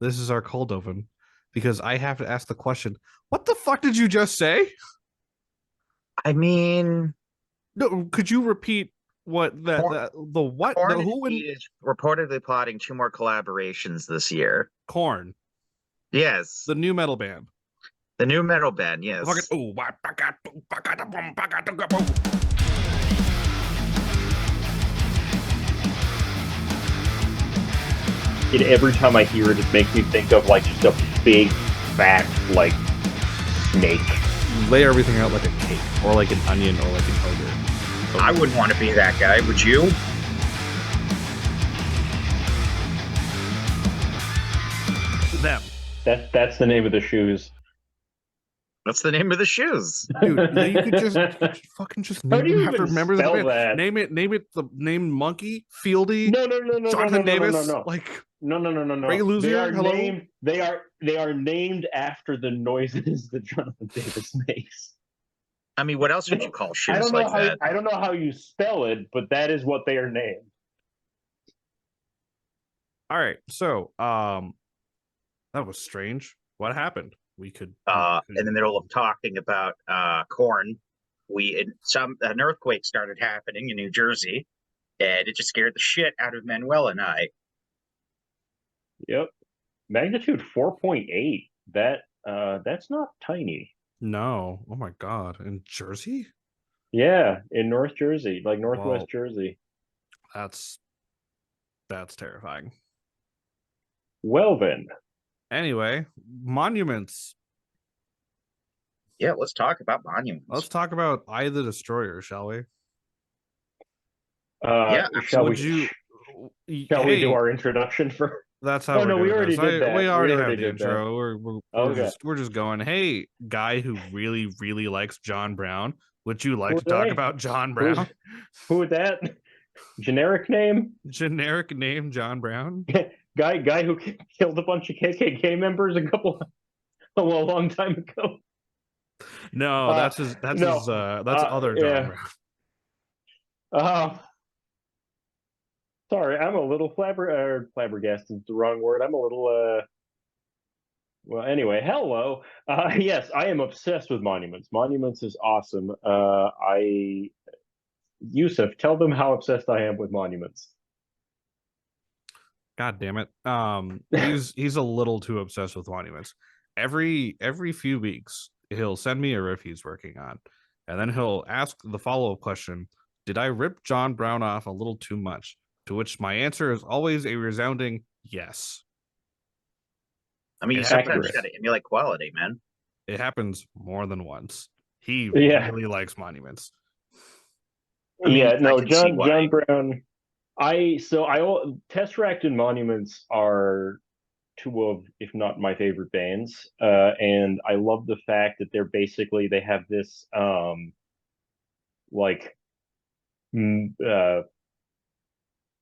This is our cold open because I have to ask the question, what the fuck did you just say? I mean, No, could you repeat what Korn, the what the Korn who and is reportedly plotting two more collaborations this year. Corn, Yes, the new metal band. the new metal band. The fucking Yes. ooh, It every time I hear it, it makes me think of like just a big, fat like snake. lay everything out like a cake or like an onion or like an ogre. I wouldn't want to be that guy, would you? Them. That's the name of the shoes. What's the name of the shoes? Dude, you could just How name do them you after even members of the spell band. that? Name it the name Monkey, Fieldy, No, no, no, no, no, no, Jonathan no, no, no, Davis, no, like no, no, no, no, Ray no. They Luzier. are Hello. named. They are named after the noises that Jonathan Davis makes. I mean, what else would you call I shoes don't know like how that? I don't know how you spell it, but that is what they are named. All right, so that was strange. What happened? In the middle of talking about corn, an earthquake started happening in New Jersey, and it just scared the shit out of Manuel and I. Yep, magnitude 4.8. That's not tiny. No. Oh my god, in Jersey? Yeah, in North Jersey, like Northwest Well, Jersey. that's terrifying. Well then, Anyway, monuments. Yeah, let's talk about Let's monuments. talk about Eye of the Destroyer, shall we? Yeah, shall Would absolutely. we you? shall we do Hey, our introduction for? that's how Oh we're no, we doing this. already did We that. We already have already the did that. intro. Okay. We're just going. Hey, guy who really likes John Brown. Would you like Who to are talk they? about John Who's Brown? who is that? Generic name? Generic name John Brown. Guy who killed a bunch of KKK members a long time ago. No, No. that's other John Yeah. Brown. Uh, sorry, I'm a little flabbergasted is the wrong word. I'm a little well, anyway, hello. Yes, I am obsessed with monuments. Monuments is awesome. I Yusuf, tell them how obsessed I am with monuments. God damn it. He's a little too obsessed with monuments. Every few weeks, he'll send me a riff he's working on, and then he'll ask the follow-up question, did I rip John Brown off a little too much? To which my answer is always a resounding yes. I mean, you It sometimes Accurate. happens. got to emulate quality, man. It happens more than once. He Yeah. really likes monuments. I mean, Yeah, I no, can see John why. Brown. Tesseract and Monuments are two of, if not my favorite bands, and I love the fact that they have this like m- uh,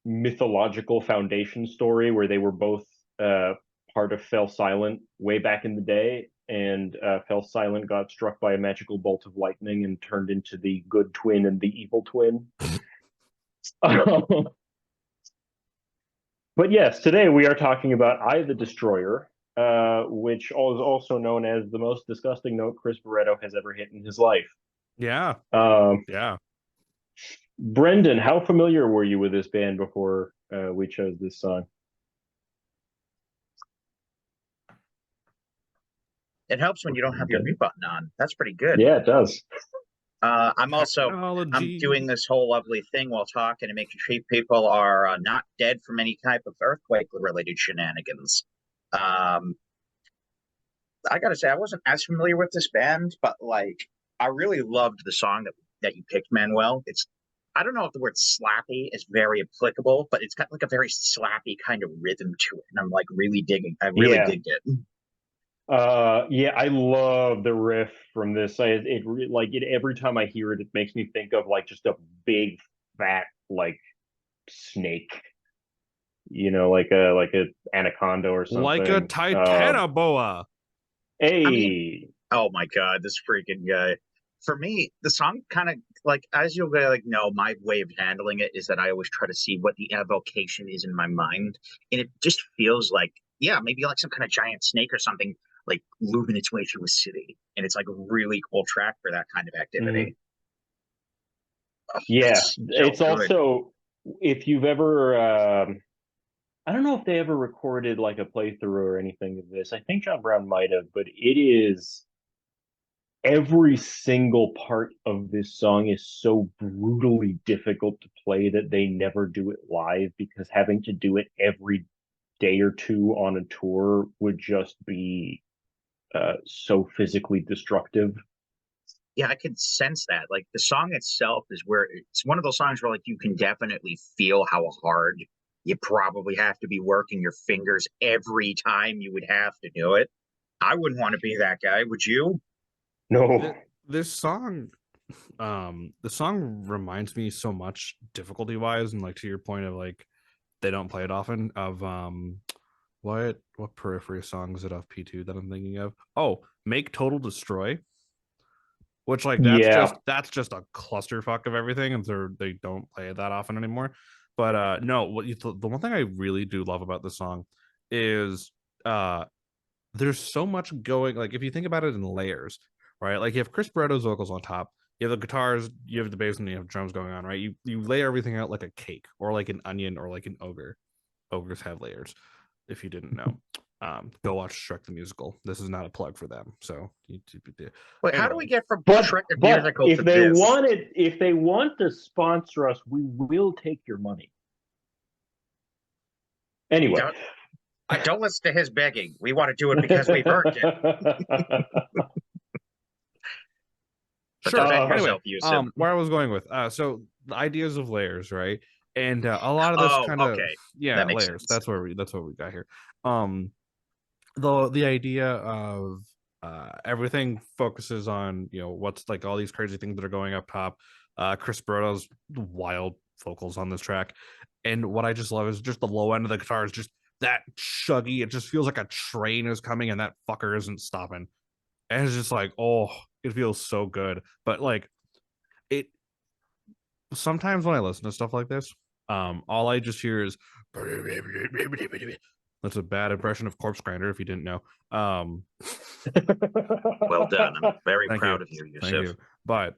mythological foundation story where they were both uh, part of Fell Silent way back in the day, and Fell Silent got struck by a magical bolt of lightning and turned into the good twin and the evil twin. But yes, today we are talking about I the Destroyer, which is also known as the most disgusting note Chris Barretto has ever hit in his life. Yeah. Um, Yeah. Brendan, how familiar were you with this band before we chose this song? It helps when you don't have your mute button on. That's pretty good. Yeah, it does. I'm Technology. doing this whole lovely thing while talking to make sure people are not dead from any type of earthquake related shenanigans. Um, I gotta say, I wasn't as familiar with this band, but like, I really loved the song that you picked, Manuel. I don't know if the word slappy is very applicable, but it's got like a very slappy kind of rhythm to it, and I'm like really digging. I really Yeah. digged it. Yeah, I love the riff from this. Every time I hear it, it makes me think of like just a big fat like snake, like a anaconda or Like a something. Titanoboa. I mean, Hey, oh my god, this freaking guy. For me, the song kind of like as you'll be like, no, my way of handling it is that I always try to see what the evocation is in my mind, and it just feels like yeah, maybe like some kind of giant snake or something like moving its way through a city, and it's like a really cool track for that kind of activity. Oh, Yeah, it's so it's good. also if you've ever I don't know if they ever recorded like a playthrough or anything of this. I think John Brown might have, but it is every single part of this song is so brutally difficult to play that they never do it live because having to do it every day or two on a tour would just be so physically destructive. Yeah, I could sense that. Like the song itself is where it's one of those songs where like you can definitely feel how hard you probably have to be working your fingers every time you would have to do it. I wouldn't want to be that guy, would you? No. This song, the song reminds me so much difficulty wise, and like to your point of like they don't play it often. Of what periphery song is it off P2 that I'm thinking of? Oh, Make Total Destroy, which like Yeah. that's just a clusterfuck of everything, and they don't play it that often anymore. But no, the one thing I really do love about this song is there's so much going. Like if you think about it in layers, right? Like you have Chris Barretto's vocals on top, you have the guitars, you have the bass, and you have drums going on, right? You lay everything out like a cake or like an onion or like an ogre. Ogres have layers, if you didn't know. Go watch Shrek the Musical. This is not a plug for them. So Wait, how do we anyway, get from But Shrek the but musical to this? if they want to sponsor us, we will take your money. Anyway. Don't, don't listen to his begging. We want to do it because we've earned it. But sure. defend Anyway, yourself, Yusuf. where I was going with so the ideas of layers, right? And a lot of this Oh, kind of okay. yeah, That makes layers. sense. That's what we got here. Um the idea of everything focuses on what's like all these crazy things that are going up top. Chris Barretto's wild vocals on this track, and what I just love is just the low end of the guitar is just that chuggy. It just feels like a train is coming and that fucker isn't stopping, and it's just like, oh, it feels so good. But like it sometimes when I listen to stuff like this, all I just hear is that's a bad impression of Corpse Grinder if you didn't know. Well done. I'm very Thank proud you. of you, Thank Yusuf. you. But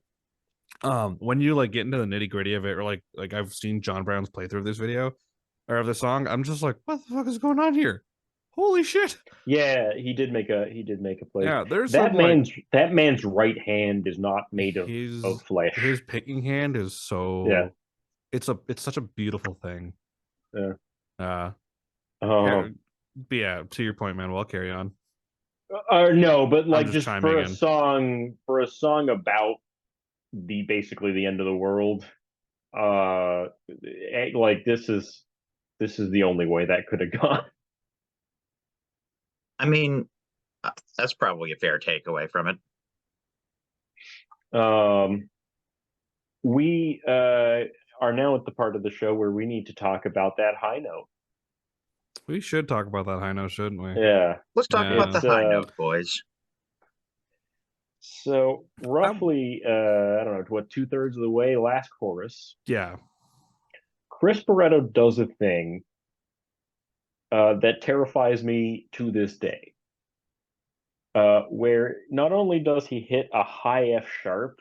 when you like get into the nitty-gritty of it, or like I've seen John Brown's playthrough of this video or of the song, I'm just like, what the fuck is going on here? Holy shit. Yeah, he did make a play. Yeah, there's some like That man's right hand is not made of flesh. his picking hand is Yeah. so it's such a beautiful thing. Yeah. Uh Um, but yeah, to your point, man, well, carry on. no, but I'm like just just chiming in. for a song about the basically the end of the world, like this is the only way that could have gone. I mean, that's probably a fair takeaway from it. We are now at the part of the show where we need to talk about that high note. We should talk about that high note, shouldn't we? Yeah. Let's talk about the high note, boys. So roughly, I don't know, what, 2/3 of the way, last chorus. Yeah. Chris Barretto does a thing that terrifies me to this day. Where not only does he hit a high F sharp,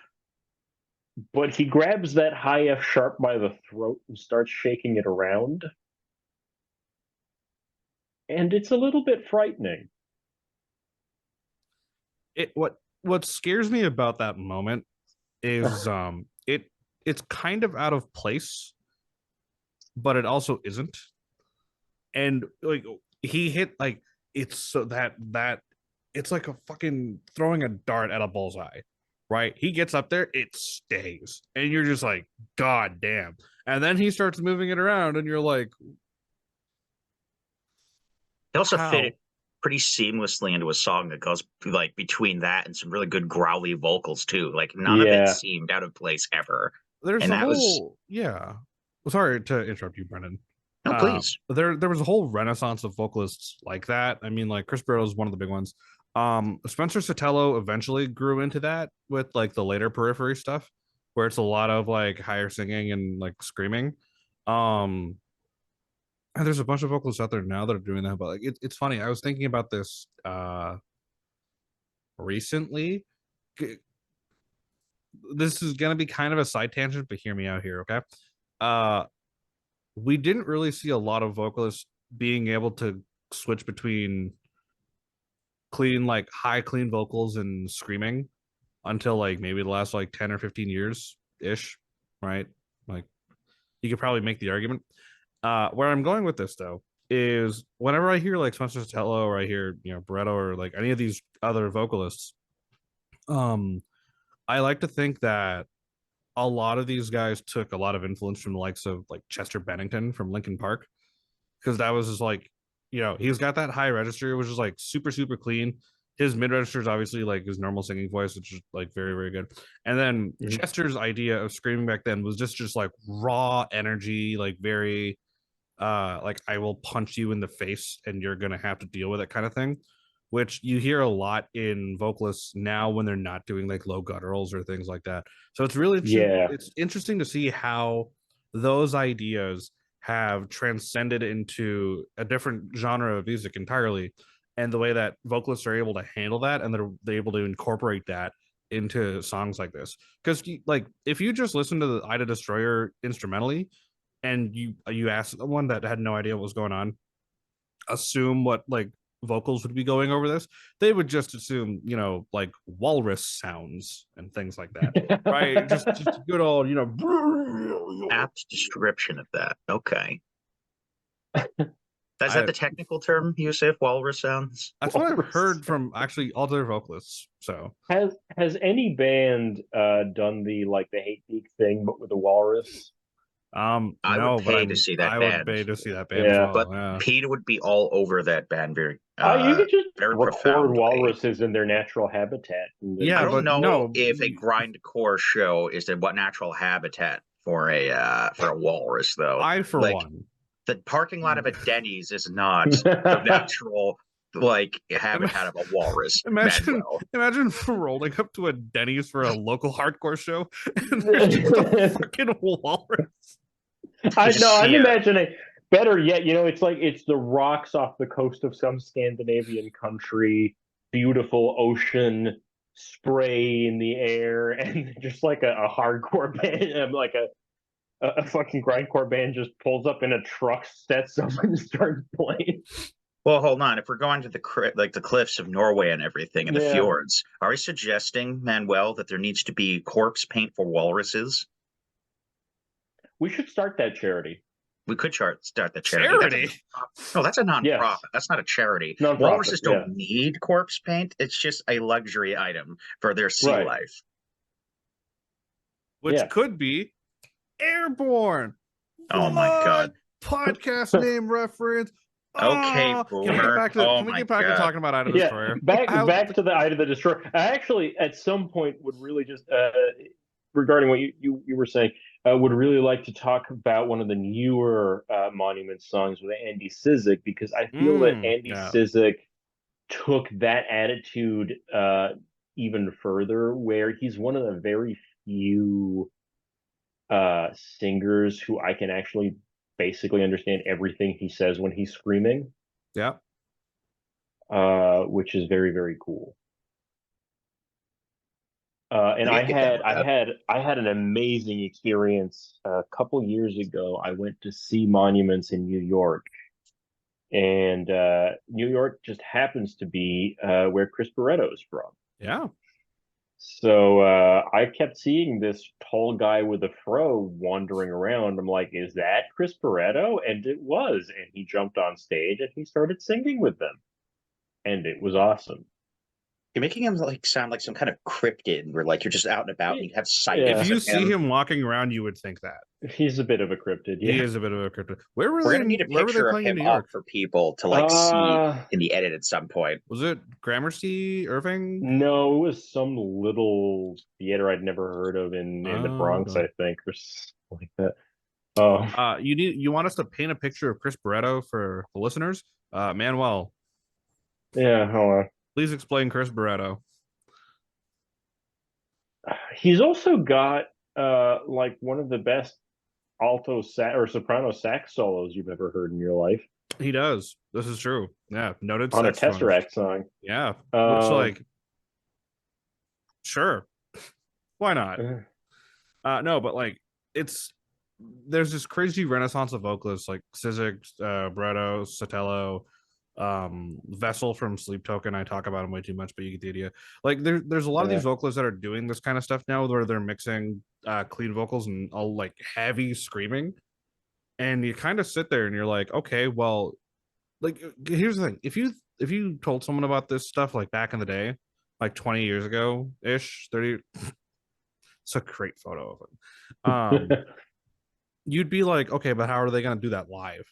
but he grabs that high F sharp by the throat and starts shaking it around. And it's a little bit frightening. What scares me about that moment is it's kind of out of place, but it also isn't. And like he hit like it's so that it's like a fucking throwing a dart at a bullseye, right? He gets up there, it stays, and you're just like, God damn. And then he starts moving it around, and you're like, He also how? fit it pretty seamlessly into a song that goes like between that and some really good growly vocals too. Like none of it seemed out of place ever. There's And a that was whole yeah. Well, sorry to interrupt you, Brennan. no, please. There was a whole renaissance of vocalists like that. I mean, like Chris Barretto is one of the big ones. Spencer Sotelo eventually grew into that with like the later periphery stuff, where it's a lot of like higher singing and like screaming. And there's a bunch of vocalists out there now that are doing that, but like it's funny. I was thinking about this recently. This is gonna be kind of a side tangent, but hear me out here, okay? Uh we didn't really see a lot of vocalists being able to switch between clean, like high clean vocals and screaming until like maybe the last like 10 or 15 years ish, right? Like you could probably make the argument. Where I'm going with this though is whenever I hear like Spencer Satello or I hear, you know, Barretto or like any of these other vocalists, um, I like to think that a lot of these guys took a lot of influence from the likes of like Chester Bennington from Linkin Park, because that was just like, you know, he's got that high register, which is like super super clean. His mid register is obviously like his normal singing voice, which is like very very good. And then Chester's idea of screaming back then was just like raw energy, like very like I will punch you in the face and you're gonna have to deal with it kind of thing, which you hear a lot in vocalists now when they're not doing like low gutturals or things like that. So it's really it's interesting to see how those ideas have transcended into a different genre of music entirely, and the way that vocalists are able to handle that and they're able to incorporate that into songs like this. Because like if you just listen to the Ida Destroyer instrumentally and you ask someone that had no idea what was going on, assume what like vocals would be going over this, they would just assume, you know, like walrus sounds and things like that, right? Just good old, you know, Apt description of that. Okay. Is that the technical term, Yusuf? Walrus sounds? That's what I've heard from actually all their vocalists. So has any band done the like the Hate Beak thing but with a walrus? I no, would pay to see that band. I would pay to see that band. Yeah, as well. But Pete would be all over that band very. You could just very record profoundly. walruses in their natural habitat. Yeah, I don't know no, if a grindcore show is the what natural habitat for a walrus, though. I for like, one, the parking lot of a Denny's is not the natural like habitat of a walrus. Imagine rolling up to a Denny's for a local hardcore show and there's just a fucking walrus. I'm imagining. Better yet, you know, it's like it's the rocks off the coast of some Scandinavian country, beautiful ocean, spray in the air, and just like a hardcore band, like a fucking grindcore band just pulls up in a truck, sets up, and starts playing. Well, hold on. If we're going to the cliffs of Norway and everything and the fjords, are we suggesting, Manuel, that there needs to be corpse paint for walruses? We should start that charity. We could start the charity. That's a nonprofit. Yes. That's not a charity. Walruses don't need corpse paint. It's just a luxury item for their sea life. Which could be Airborne. Oh my God. Podcast name reference. Okay, Can we get back to talking about Ida the Destroyer? Back to the Ida the Destroyer. I actually, at some point, would really just regarding what you were saying, would really like to talk about one of the newer Monument songs with Andy Cizek, because I feel that Andy Cizek took that attitude even further, where he's one of the very few singers who I can actually basically understand everything he says when he's screaming. Yeah. Which is very, very cool. And I had an amazing experience a couple years ago. I went to see Monuments in New York, and New York just happens to be where Chris Barretto is from. Yeah. So I kept seeing this tall guy with a fro wandering around. I'm like, is that Chris Barretto? And it was. And he jumped on stage and he started singing with them. And it was awesome. You're making him like sound like some kind of cryptid where like you're just out and about and you have sight. If you see him walking around, you would think that. He's a bit of a cryptid. Yeah. He is a bit of a cryptid. We're gonna need a picture of him up for people to like see in the edit at some point. Was it Gramercy, Irving? No, it was some little theater I'd never heard of in the Bronx, I think, or something like that. You want us to paint a picture of Chris Barretto for the listeners? Manuel. Yeah, hold on. Please explain Chris Barretto. He's also got like one of the best alto sax or soprano sax solos you've ever heard in your life He does. This is true. Yeah, noted on a saxophone. Tesseract song. Yeah, which like, sure, why not? No, but like, it's there's this crazy renaissance of vocalists like Sizik, Bredo, Sotelo, Vessel from Sleep Token. I talk about him way too much, but you get the idea. Like there's a lot of these vocalists that are doing this kind of stuff now where they're mixing clean vocals and all like heavy screaming. And you kind of sit there and you're like, okay, well, like here's the thing. If you told someone about this stuff like back in the day, like 20 years ago ish, 30, it's a great photo of him. You'd be like, okay, but how are they going to do that live?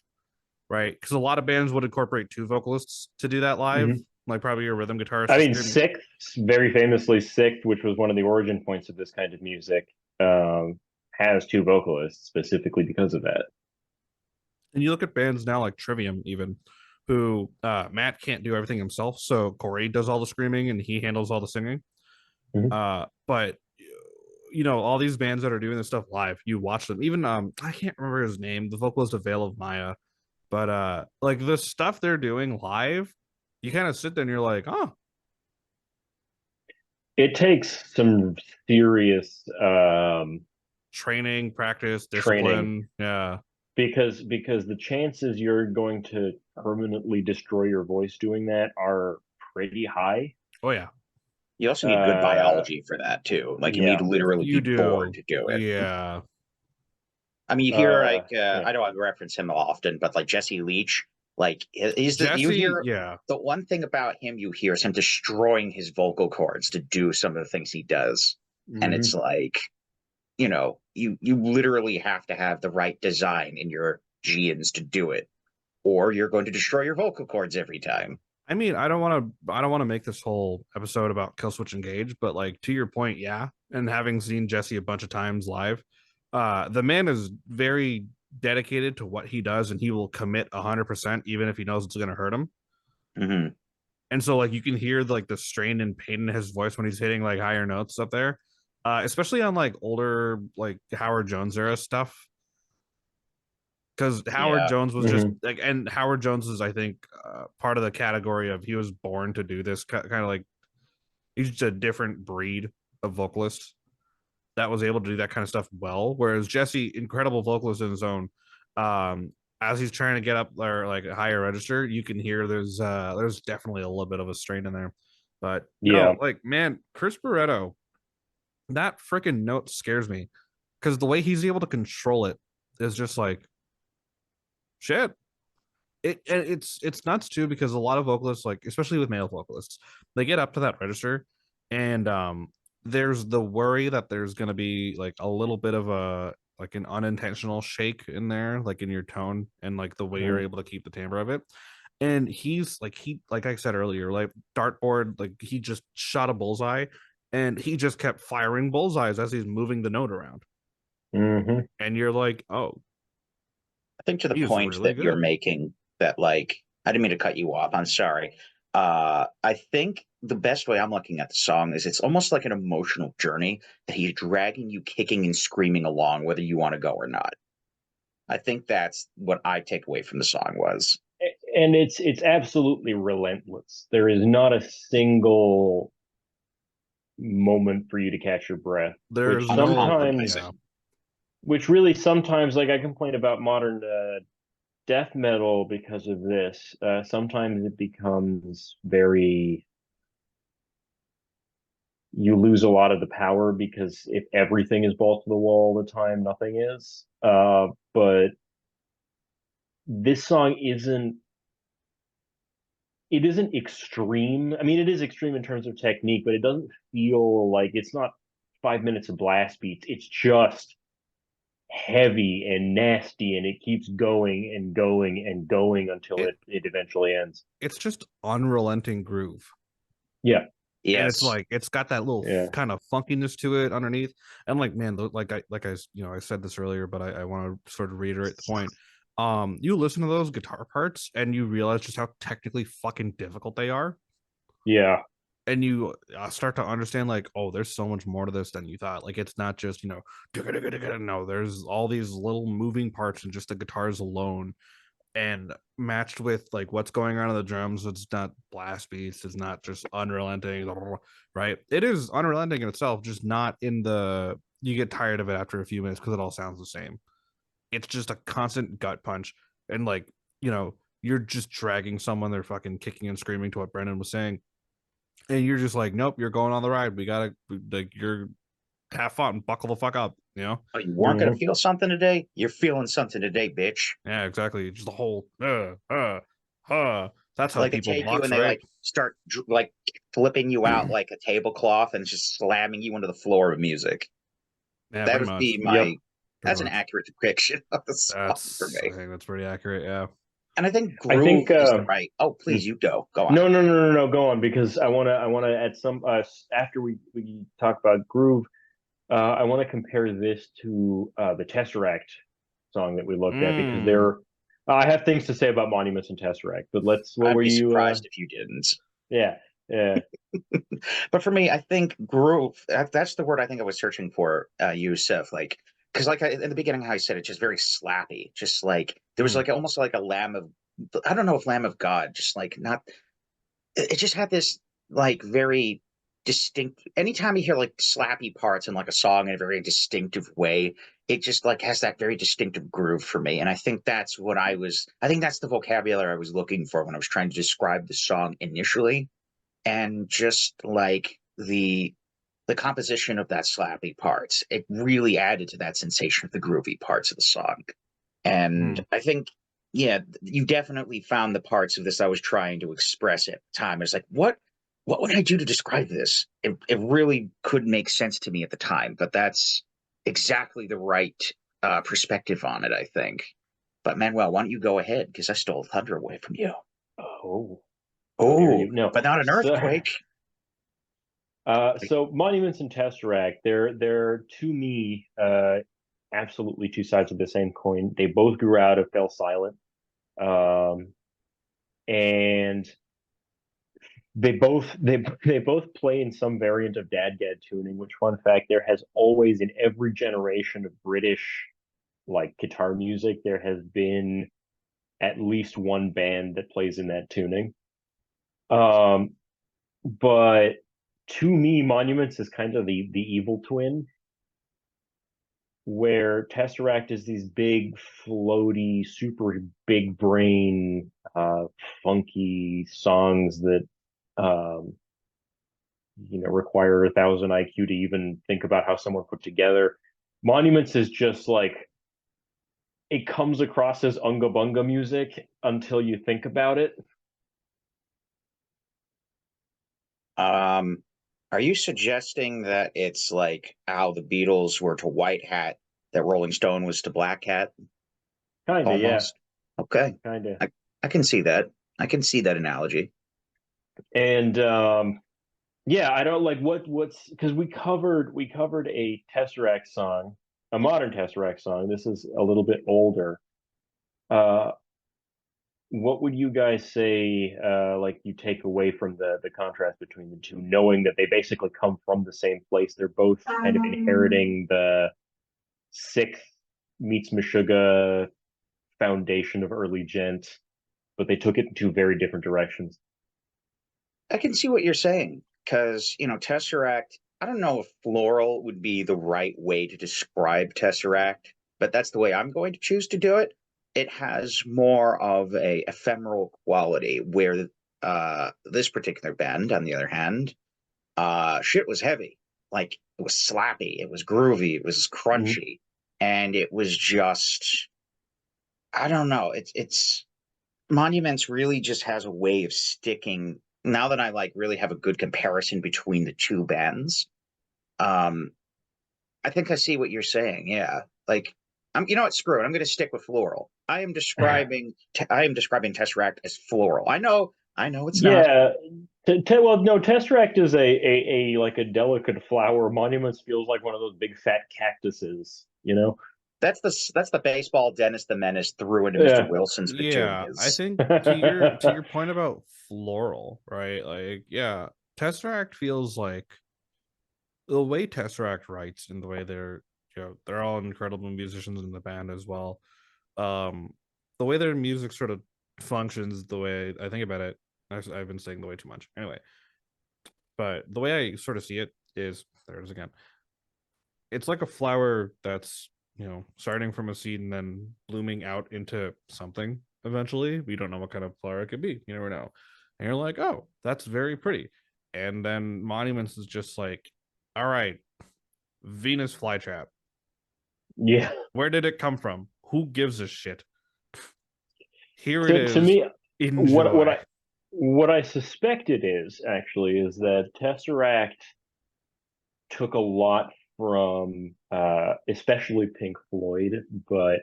Right? Because a lot of bands would incorporate two vocalists to do that live, like probably your rhythm guitarist. I mean, Sixth, very famously, Sixth, which was one of the origin points of this kind of music, has two vocalists specifically because of that. And you look at bands now like Trivium, even who Matt can't do everything himself, so Corey does all the screaming and he handles all the singing. But you know, all these bands that are doing this stuff live, you watch them. Even I can't remember his name, the vocalist of Veil of Maya, but like the stuff they're doing live, you kind of sit there and you're like, oh, it takes some serious training, practice, discipline. Yeah, because the chances you're going to permanently destroy your voice doing that are pretty high. Oh yeah. You also need good biology for that too. Like you need to literally be born to do it. Yeah. I mean, you hear like I don't reference him often, but like Jesse Leach, like he's the you hear the one thing about him you hear is him destroying his vocal cords to do some of the things he does, and it's like, you know, you literally have to have the right design in your genes to do it, or you're going to destroy your vocal cords every time. I mean, I don't want to make this whole episode about Killswitch Engage, but like to your point, yeah. And having seen Jesse a bunch of times live, the man is very dedicated to what he does, and he will commit 100%, even if he knows it's going to hurt him. And so, like, you can hear like the strain and pain in his voice when he's hitting like higher notes up there, especially on like older like Howard Jones era stuff. Because Howard Jones was just like, and Howard Jones is, I think, part of the category of he was born to do this kind of like he's just a different breed of vocalist that was able to do that kind of stuff well. Whereas Jesse, incredible vocalist in his own, as he's trying to get up there like a higher register, you can hear there's definitely a little bit of a strain in there. But no, like man, Chris Barretto, that freaking note scares me because the way he's able to control it is just like. Shit, it's nuts too because a lot of vocalists, like especially with male vocalists, they get up to that register, and there's the worry that there's gonna be like a little bit of a like an unintentional shake in there, like in your tone and like the way you're able to keep the timbre of it. And he's like like I said earlier, like dartboard, like he just shot a bullseye, and he just kept firing bullseyes as he's moving the note around, and you're like, oh. I think to the point really that you're making that, like, I didn't mean to cut you off. I'm sorry. I think the best way I'm looking at the song is it's almost like an emotional journey that he's dragging you kicking and screaming along, whether you want to go or not. I think that's what I take away from the song was. And it's absolutely relentless. There is not a single moment for you to catch your breath. There's which really sometimes, like I complain about modern death metal because of this. Sometimes it becomes very, you lose a lot of the power because if everything is balls to the wall all the time, nothing is. But this song isn't extreme. I mean, it is extreme in terms of technique, but it doesn't feel like it's not 5 minutes of blast beats. It's just heavy and nasty, and it keeps going and going and going until it eventually ends. It's just unrelenting groove. Yeah. Yes. And it's like it's got that little kind of funkiness to it underneath. And like, man, like I I said this earlier, but I want to sort of reiterate the point. You listen to those guitar parts and you realize just how technically fucking difficult they are. Yeah. and you start to understand like, oh, there's so much more to this than you thought. Like it's not just, you know, no, there's all these little moving parts and just the guitars alone, and matched with like what's going on in the drums. It's not blast beats, it's not just unrelenting, right? It is unrelenting in itself, just not in the, you get tired of it after a few minutes because it all sounds the same. It's just a constant gut punch, and like, you know, you're just dragging someone, they're fucking kicking and screaming to what Brendan was saying, and you're just like, nope, you're going on the ride. We gotta, like, you're, have fun, buckle the fuck up, you know? Oh, you weren't gonna feel something today? You're feeling something today, bitch. Yeah, exactly. Just the whole that's how Like they people take you box, and they right? like start like flipping you out like a tablecloth and just slamming you into the floor of music. Yeah, That pretty would much. be Yep. my. Pretty That's an much. accurate depiction of the song for That's, I me. think that's pretty accurate. Yeah. And I think I think groove is the right. Oh, please, you go. Go on. no, go on, because I want to at some after we talk about groove, I want to compare this to the Tesseract song that we looked at, because there I have things to say about Monuments and Tesseract, but what I'd were be you surprised if you didn't. yeah. But for me, I think groove. That's the word I think I was searching for. Yusuf, like, because like in the beginning, how I said it's just very slappy. Just like there was like almost like a lamb of. I don't know if Lamb of God. Just like not. It just had this like very distinct. Anytime you hear like slappy parts in like a song in a very distinctive way, it just like has that very distinctive groove for me. And I think that's what I was. I think that's the vocabulary I was looking for when I was trying to describe the song initially, and just like the composition of that slappy parts, it really added to that sensation of the groovy parts of the song. And I think, yeah, you definitely found the parts of this I was trying to express at the time. It's like, what would I do to describe this? It really couldn't make sense to me at the time, but that's exactly the right perspective on it, I think. But Manuel, why don't you go ahead? Because I stole thunder away from you. Oh, how dare Oh, you? No. but not an earthquake. So Monuments and Tesseract, they're to me absolutely two sides of the same coin. They both grew out of Fell Silent, and they both play in some variant of DADGAD tuning. Which, fun fact, there has always in every generation of British like guitar music, there has been at least one band that plays in that tuning. But to me, Monuments is kind of the evil twin, where Tesseract is these big, floaty, super big brain, funky songs that require 1,000 IQ to even think about how someone put together. Monuments is just like, it comes across as unga bunga music until you think about it. Are you suggesting that it's like how the Beatles were to White Hat, that Rolling Stone was to Black Hat? Kinda, yeah, Almost. Okay. kinda. I can see that. I can see that analogy. And yeah, I don't like what's because we covered a Tesseract song, a modern Tesseract song. This is a little bit older. Uh, what would you guys say, like you take away from the contrast between the two, knowing that they basically come from the same place? They're both kind of inheriting the sixth meets Meshuggah foundation of early Djent, but they took it in two very different directions. I can see what you're saying because, Tesseract, I don't know if floral would be the right way to describe Tesseract, but that's the way I'm going to choose to do it. It has more of a ephemeral quality where this particular band, on the other hand, shit was heavy. Like it was slappy, it was groovy, it was Mhm. crunchy, and it was just I don't know. It's Monuments really just has a way of sticking. Now that I like really have a good comparison between the two bands, um, I think I see what you're saying. Yeah, like you know what? Screw it. I'm going to stick with floral. I am describing Tesseract as floral. I know it's not. Yeah. Well, no, Tesseract is a like a delicate flower. Monuments feels like one of those big fat cactuses, you know? That's the baseball Dennis the Menace threw into Mr. Yeah. Wilson's Yeah, I petunias. think to your point about floral, right? Like, yeah, Tesseract feels like the way Tesseract writes and the way they're all incredible musicians in the band as well. The way their music sort of functions, the way I think about it, I've been saying the way too much anyway, but the way I sort of see it is, there it is again. It's like a flower that's, starting from a seed and then blooming out into something eventually. We don't know what kind of flower it could be. You never know. And you're like, oh, that's very pretty. And then Monuments is just like, all right, Venus flytrap. Yeah. Where did it come from? Who gives a shit? Here to, it is. To me, enjoy. what I suspect it is actually is that Tesseract took a lot from especially Pink Floyd, but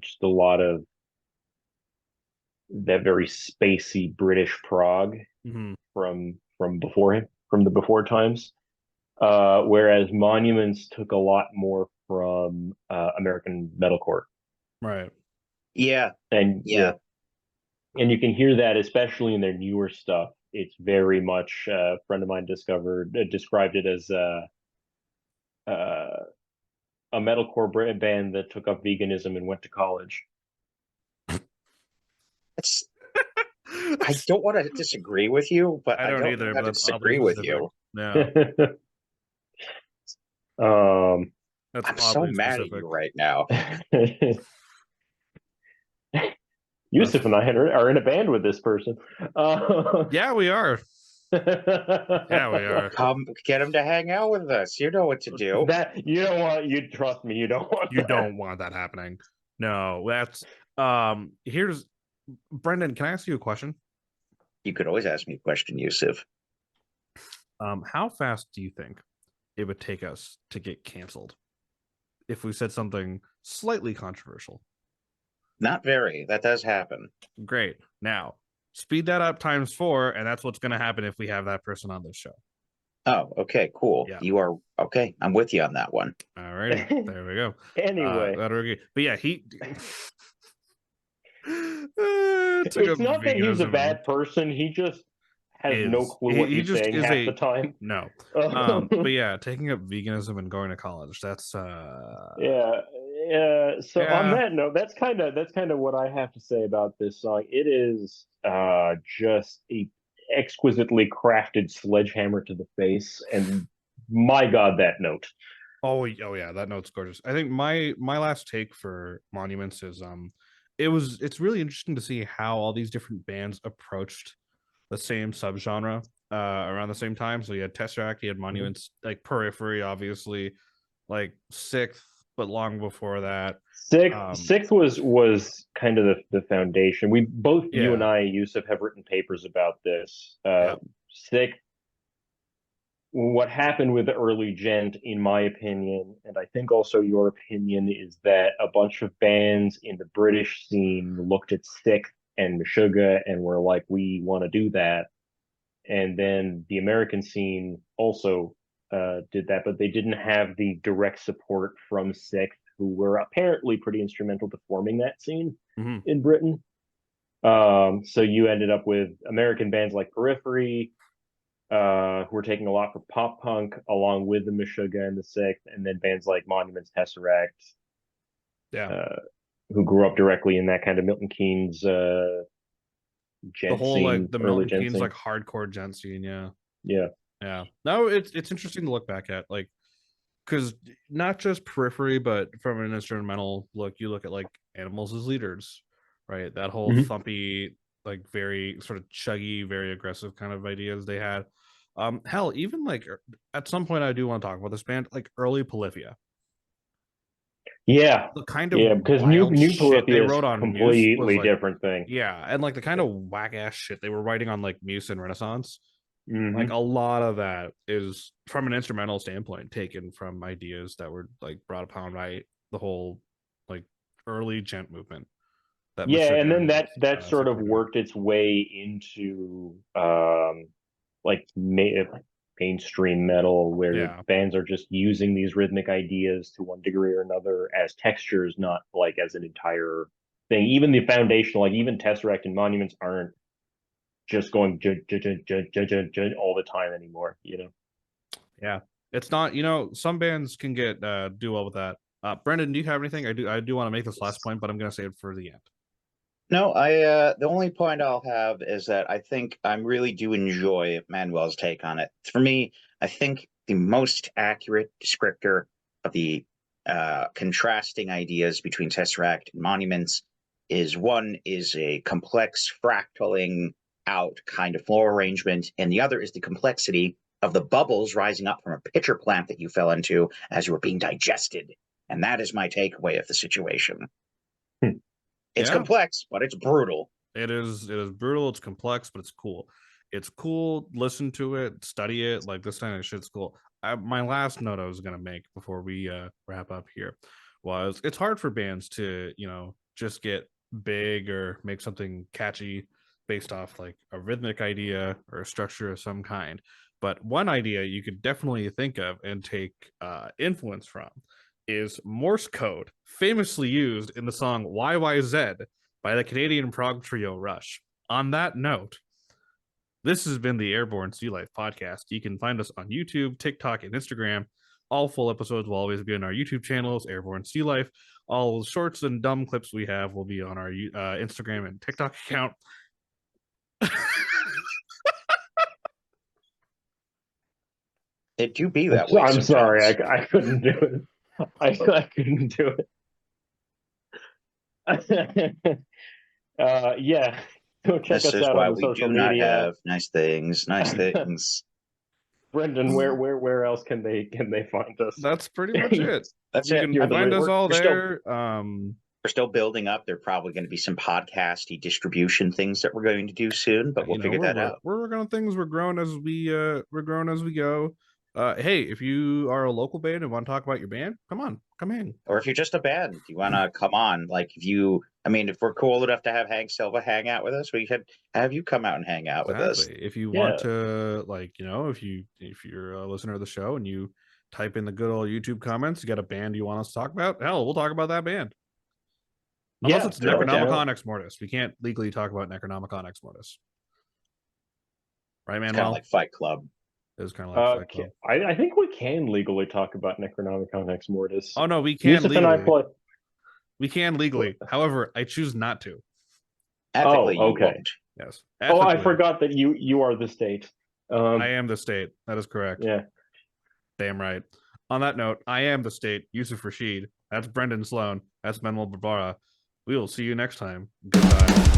just a lot of that very spacey British prog from the before times. Whereas Monuments took a lot more from American metalcore. And and you can hear that especially in their newer stuff. It's very much a friend of mine described it as a metalcore band that took up veganism and went to college. I don't want to disagree with you, but I don't either. want to disagree with you. No. I'm so mad at you right now. Yusuf and I are in a band with this person. Yeah, we are. Yeah, we are. Come get him to hang out with us. You know what to do. That you don't want. You trust me. You don't want. You don't want that happening. No, that's here's Brendan. Can I ask you a question? You could always ask me a question, Yusuf. How fast do you think it would take us to get canceled if we said something slightly controversial? Not very. That does happen. Great. Now, speed that up ×4, and that's what's going to happen if we have that person on this show. Oh, okay, cool. Yeah. You are okay. I'm with you on that one. All right, there we go. Anyway, but yeah, he. It's not that he's a bad person. He just has no clue what he's saying half the time. No. But yeah, taking up veganism and going to college, that's yeah. So on that note, that's kind of what I have to say about this song. It is just a exquisitely crafted sledgehammer to the face, and my God, that note. Oh yeah, that note's gorgeous. I think my last take for Monuments is it's really interesting to see how all these different bands approached the same subgenre around the same time. So you had Tesseract, you had Monuments, like Periphery, obviously, like Sixth, but long before that. Sixth was kind of the foundation. We both, you and I, Yusuf, have written papers about this. Sixth, what happened with the early Djent, in my opinion, and I think also your opinion, is that a bunch of bands in the British scene looked at Sixth and Meshuggah and were like, we want to do that. And then the American scene also did that, but they didn't have the direct support from Sixth, who were apparently pretty instrumental to forming that scene in Britain. So you ended up with American bands like Periphery, who were taking a lot for pop punk, along with the Meshuggah and the Sixth, and then bands like Monuments, Tesseract, who grew up directly in that kind of Milton Keynes Djent the whole scene, like the Milton Keynes scene. Like hardcore Djent scene. Yeah. No, it's interesting to look back at, like, because not just Periphery, but from an instrumental look, you look at like Animals as Leaders, right? That whole thumpy, like very sort of chuggy, very aggressive kind of ideas they had. Hell, even like at some point I do want to talk about this band, like early Polyphia. Yeah, the kind of because new Polyphia they wrote on completely Muse was, like, different thing. Yeah, and like the kind of whack ass shit they were writing on like Muse and Renaissance. Like a lot of that is from an instrumental standpoint taken from ideas that were like brought upon by the whole like early Djent movement. And then that sort of worked its way into like mainstream metal, where bands are just using these rhythmic ideas to one degree or another as textures, not like as an entire thing. Even the foundational, like even Tesseract and Monuments, aren't just going Djent all the time anymore. Yeah, it's not. Some bands can get do well with that. Brendan, do you have anything? I do want to make this last point, but I'm going to save it for the end. No, the only point I'll have is that I think I really do enjoy Manuel's take on it. For me, I think the most accurate descriptor of the contrasting ideas between Tesseract and Monuments is one is a complex fractaling out kind of floor arrangement, and the other is the complexity of the bubbles rising up from a pitcher plant that you fell into as you were being digested. And that is my takeaway of the situation. It's complex, but it's brutal. It is brutal. It's complex, but it's cool. It's cool. Listen to it, study it. Like, this kind of shit's cool. My last note I was gonna make before we wrap up here was it's hard for bands to just get big or make something catchy based off like a rhythmic idea or a structure of some kind. But one idea you could definitely think of and take influence from is Morse code, famously used in the song YYZ by the Canadian prog trio Rush. On that note, this has been the Airborne Sealife podcast. You can find us on YouTube, TikTok, and Instagram. All full episodes will always be on our YouTube channels, Airborne Sealife. All shorts and dumb clips we have will be on our Instagram and TikTok account. It do be that way. I'm sorry, I couldn't do it. I couldn't do it. Yeah, go check us out on the social media. Have nice things. Brendan, where else can they find us? That's pretty much it. That's you it. can find us all there. We're still building up. There are probably going to be some podcasty distribution things that we're going to do soon, but we'll figure that out. We're working on things. We're growing as we go. Hey, if you are a local band and want to talk about your band, come in. Or if you're just a band, you want to come on. Like if we're cool enough to have Hank Silva hang out with us, we should have you come out and hang out with us. If you want to, if you're a listener of the show and you type in the good old YouTube comments, you got a band you want us to talk about, hell, we'll talk about that band. Unless it's Necronomicon Ex Mortis. We can't legally talk about Necronomicon Ex Mortis. Right, man? Kind of like Fight Club. It was kind of like Fight Club. I think we can legally talk about Necronomicon Ex Mortis. Oh, no, we can Yusuf legally. And I play... We can legally. However, I choose not to. Ethically, okay. Yes. Ethically. I forgot that you are the state. I am the state. That is correct. Yeah. Damn right. On that note, I am the state, Yusuf Rashid. That's Brendan Sloan. That's Manuel Barbara. We will see you next time. Goodbye.